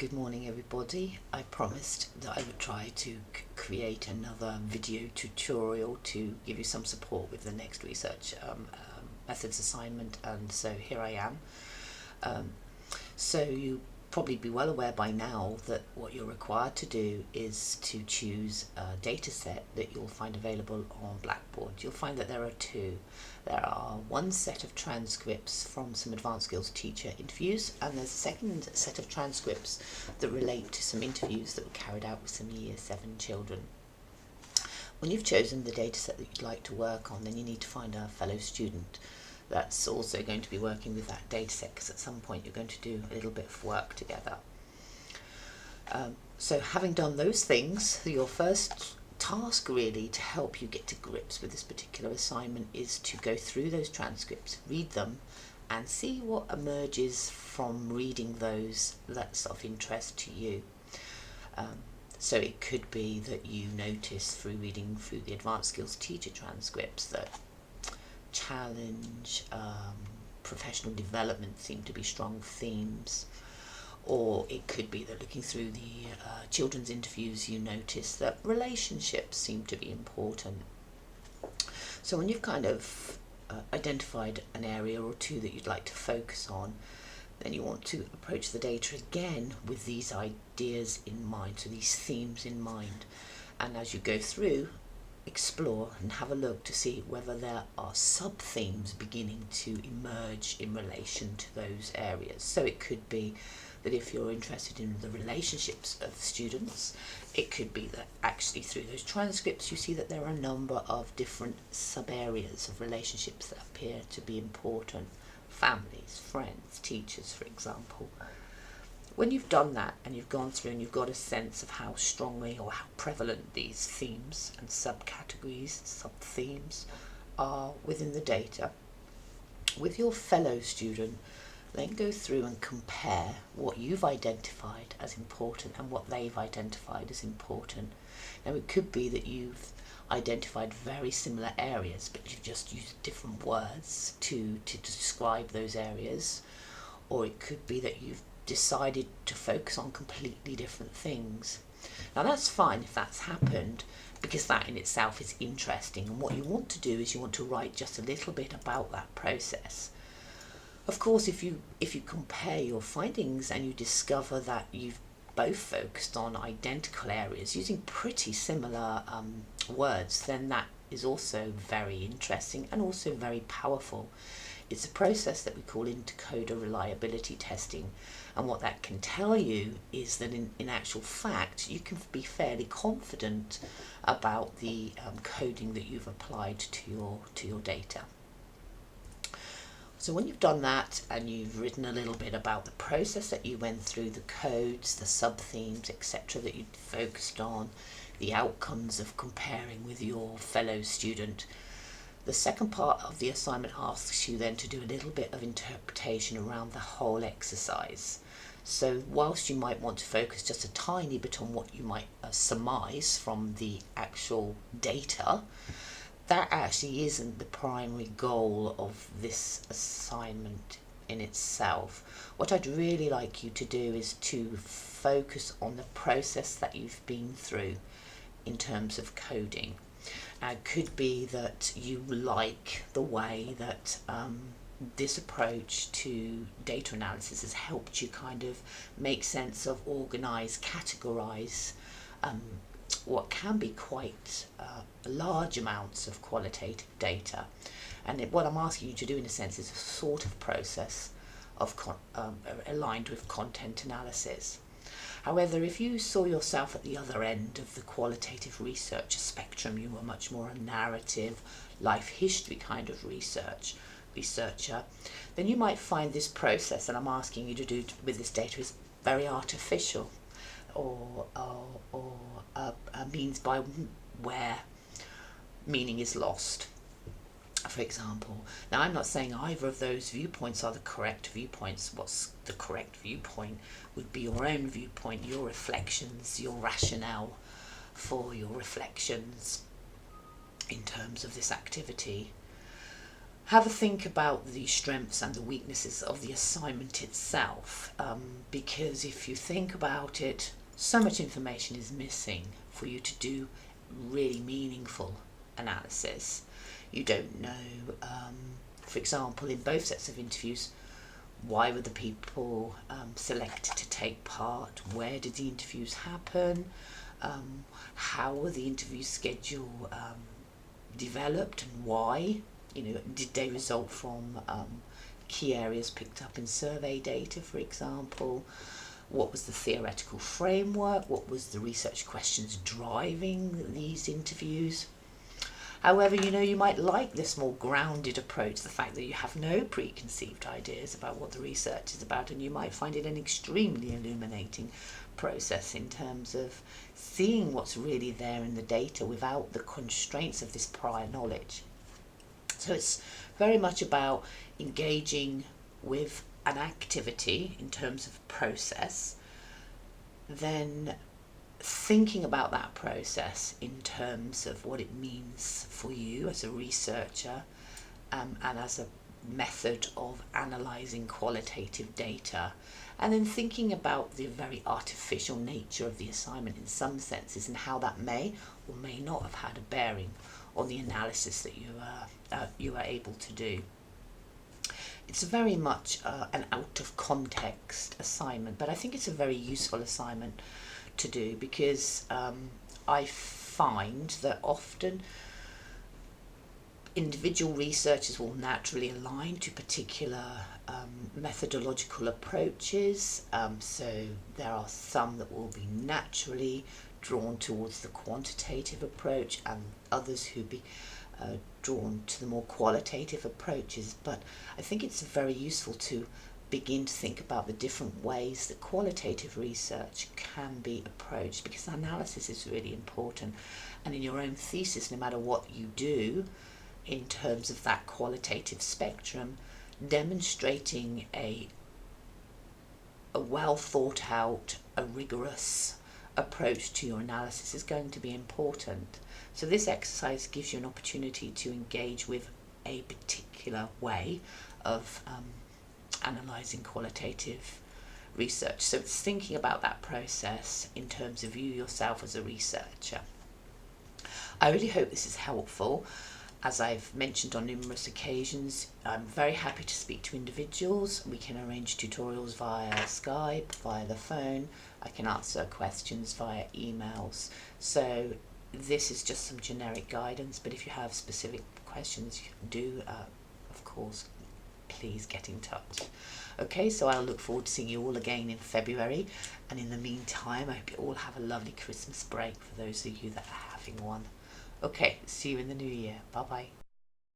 Good morning everybody. I promised that I would try to create another video tutorial to give you some support with the next research methods assignment, and so here I am. So you probably be well aware by now that what you're required to do is to choose a data set that you'll find available on Blackboard. You'll find that there are two. There are one set of transcripts from some advanced skills teacher interviews, and there's a second set of transcripts that relate to some interviews that were carried out with some Year 7 children. When you've chosen the data set that you'd like to work on, then you need to find a fellow student that's also going to be working with that data set, because at some point you're going to do a little bit of work together. So having done those things, your first task really to help you get to grips with this particular assignment is to go through those transcripts, read them, and see what emerges from reading those that's of interest to you. So it could be that you notice through reading through the advanced skills teacher transcripts that challenge, professional development seem to be strong themes, or it could be that looking through the children's interviews you notice that relationships seem to be important. So when you've kind of identified an area or two that you'd like to focus on, then you want to approach the data again with these ideas in mind, so these themes in mind, and as you go through, explore and have a look to see whether there are sub-themes beginning to emerge in relation to those areas. So it could be that if you're interested in the relationships of students, it could be that actually through those transcripts you see that there are a number of different sub-areas of relationships that appear to be important. Families, friends, teachers, for example. When you've done that and you've gone through and you've got a sense of how strongly or how prevalent these themes and subcategories, sub-themes are within the data, with your fellow student, then go through and compare what you've identified as important and what they've identified as important. Now it could be that you've identified very similar areas, but you've just used different words to describe those areas, or it could be that you've decided to focus on completely different things. Now that's fine if that's happened, because that in itself is interesting, and what you want to do is you want to write just a little bit about that process. Of course, if you compare your findings and you discover that you've both focused on identical areas using pretty similar words, then that is also very interesting and also very powerful. It's a process that we call intercoder reliability testing, and what that can tell you is that in actual fact you can be fairly confident about the coding that you've applied to your data. So when you've done that and you've written a little bit about the process that you went through, the codes, the sub-themes, etc. that you focused on, the outcomes of comparing with your fellow student, the second part of the assignment asks you then to do a little bit of interpretation around the whole exercise. So whilst you might want to focus just a tiny bit on what you might surmise from the actual data, that actually isn't the primary goal of this assignment in itself. What I'd really like you to do is to focus on the process that you've been through in terms of coding. Now, it could be that you like the way that this approach to data analysis has helped you kind of make sense of, organise, categorise what can be quite large amounts of qualitative data. And what I'm asking you to do in a sense is a sort of process of aligned with content analysis. However, if you saw yourself at the other end of the qualitative research spectrum, you were much more a narrative, life history kind of researcher, then you might find this process that I'm asking you to do with this data is very artificial, or a means by where meaning is lost, for example. Now I'm not saying either of those viewpoints are the correct viewpoints. What's the correct viewpoint would be your own viewpoint, your reflections, your rationale for your reflections in terms of this activity. have a think about the strengths and the weaknesses of the assignment itself, because if you think about it, so much information is missing for you to do really meaningful analysis. You don't know, for example, in both sets of interviews, why were the people selected to take part? Where did the interviews happen? How were the interview schedule developed and why? Did they result from key areas picked up in survey data, for example? What was the theoretical framework? What was the research questions driving these interviews? However, you might like this more grounded approach, the fact that you have no preconceived ideas about what the research is about, and you might find it an extremely illuminating process in terms of seeing what's really there in the data without the constraints of this prior knowledge. So it's very much about engaging with an activity in terms of process, then thinking about that process in terms of what it means for you as a researcher, and as a method of analysing qualitative data, and then thinking about the very artificial nature of the assignment in some senses and how that may or may not have had a bearing on the analysis that you are able to do. It's very much an out of context assignment, but I think it's a very useful assignment to do because I find that often individual researchers will naturally align to particular methodological approaches. So there are some that will be naturally drawn towards the quantitative approach and others who be drawn to the more qualitative approaches. But I think it's very useful to begin to think about the different ways that qualitative research can be approached, because analysis is really important. And in your own thesis, no matter what you do in terms of that qualitative spectrum, demonstrating a well thought out, a rigorous approach to your analysis is going to be important. So this exercise gives you an opportunity to engage with a particular way of analysing qualitative research. So it's thinking about that process in terms of you yourself as a researcher. I really hope this is helpful. As I've mentioned on numerous occasions, I'm very happy to speak to individuals. We can arrange tutorials via Skype, via the phone. I can answer questions via emails. So this is just some generic guidance, but if you have specific questions, do, of course, please get in touch. Okay, so I'll look forward to seeing you all again in February, and in the meantime I hope you all have a lovely Christmas break for those of you that are having one. Okay, see you in the new year. Bye bye.